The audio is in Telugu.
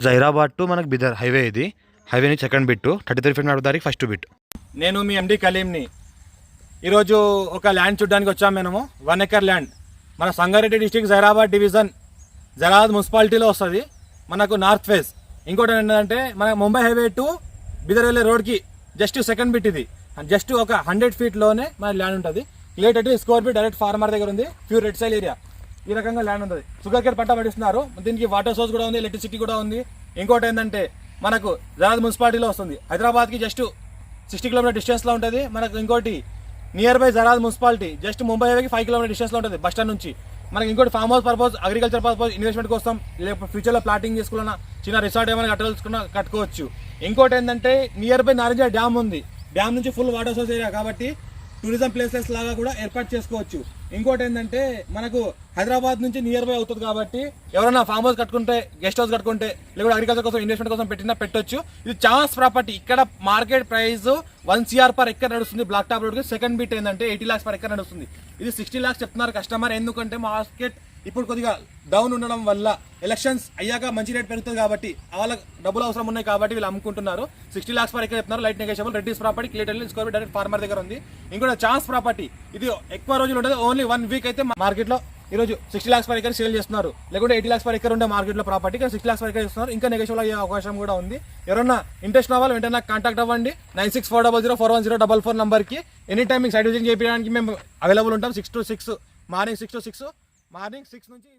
జైరాబాద్ టు మనకు బిదర్ హైవే, ఇది హైవే నుంచి సెకండ్ బిట్, 33 ఫీట్ నడుపుదారికి ఫస్ట్ బిట్. నేను మీ ఎండి కలీంని. ఈరోజు ఒక ల్యాండ్ చూడడానికి వచ్చాము మేము, 1 ఎకర్ ల్యాండ్. మన సంగారెడ్డి డిస్టిక్ జైరాబాద్ డివిజన్ జైరాబాద్ మున్సిపాలిటీలో వస్తుంది, మనకు నార్త్ ఫేస్. ఇంకోటి ఏంటంటే మన ముంబై హైవే టు బిదర్ వెళ్ళే రోడ్కి జస్ట్ సెకండ్ బిట్ ఇది. జస్ట్ ఒక 100 ఫీట్లోనే మన ల్యాండ్ ఉంటుంది. క్లియర్ అయితే స్కోర్ బి డైరెక్ట్ ఫార్మర్ దగ్గర ఉంది, ప్యూర్ రెడ్ సైల్ ఏరియా. ఈ రకంగా ల్యాండ్ ఉంటుంది. షుగర్ కేర్ పంట పండిస్తున్నారు, దీనికి వాటర్ సోర్స్ కూడా ఉంది, ఎలక్ట్రిసిటీ కూడా ఉంది. ఇంకోటి ఏంటంటే మనకు జైరాబాద్ మున్సిపాలిటీలో వస్తుంది, హైదరాబాద్కి జస్ట్ 60 కిలోమీటర్ డిస్టెన్స్లో ఉంటుంది. మనకు ఇంకోటి near by Zaheerabad municipality just Mumbai హైవేకి 5 కిలోమీటర్ డిస్టెన్స్లో ఉంటుంది బస్ స్టాండ్ నుంచి. మనకి ఇంకోటి farm house purpose, agriculture purpose, investment కోసం, లేకపోతే ఫ్యూచర్లో ప్లాటింగ్ చేసుకున్నా, చిన్న రిసార్ట్ ఏమైనా కట్టదలుచుకున్నా కట్టుకోవచ్చు. ఇంకోటి ఏంటంటే నియర్ బై నారింజ డ్యామ్ ఉంది, డ్యామ్ నుంచి ఫుల్ వాటర్ సోర్స్ ఏరియా కాబట్టి టూరిజం ప్లేసెస్ లాగా కూడా ఏర్పాటు చేసుకోవచ్చు. ఇంకోటి ఏంటంటే మనకు హైదరాబాద్ నుంచి నియర్ బై అవుతుంది కాబట్టి ఎవరైనా ఫామ్ హౌస్ కట్టుకుంటే, గెస్ట్ హౌస్ కట్టుకుంటే, లేకపోతే అగ్రికల్చర్ కోసం, ఇన్వెస్ట్మెంట్ కోసం పెట్టొచ్చు. ఇది ఛాన్స్ ప్రాపర్టీ. ఇక్కడ market price 1 CR per acre నడుస్తుంది బ్లాక్ టాప్ రోడ్కి. సెకండ్ బిట్ ఏంటంటే 80 lakhs పర్ ఎకర్ నడుస్తుంది. ఇది 60 lakhs చెప్తున్నారు కస్టమర్. ఎందుకంటే మార్కెట్ ఇప్పుడు కొద్దిగా డౌన్ ఉండడం వల్ల, ఎలక్షన్స్ అయ్యాక మంచి రేట్ పెరుగుతుంది కాబట్టి, వాళ్ళకి డబ్బులు అవసరం ఉన్నాయి కాబట్టి వీళ్ళు అమ్ముకుంటున్నారు. 60 lakhs పర్ ఎకర్ చెప్తున్నారు. Light negotiable. Reddy's property, clear score direct farmer దగ్గర ఉంది. ఇంకోటి ఛాన్స్ ప్రాపర్టీ. ఇది ఎక్కువ రోజులు ఉంటుంది, ఓన్లీ 1 వీక్ అయితే మార్కెట్లో ఈరోజు 60 lakhs పర్ ఎకర్ సేల్ చేస్తున్నారు. లేకుంటే 80 lakhs పర్ ఎకర్ ఉండే మార్కెట్లో ప్రాపర్టీ 60 lakhs పర్ ఎకర్ ఇస్తున్నారు. ఇంకా నెగోషియబుల్ అయ్యే అవకాశం కూడా ఉంది. ఎవరన్నా ఇంట్రెస్ట్ ఉన్న వాళ్ళు వెంటనే కాంటాక్ట్ అవ్వండి. 9640041044 నంబర్కి. ఎనీ టైం మీకు సైట్ విజిట్ చేయడానికి మేము అవైలబుల్ ఉంటాం. 6 to 6 మార్నింగ్ 6 to 6 మార్నింగ్ 6 నుంచి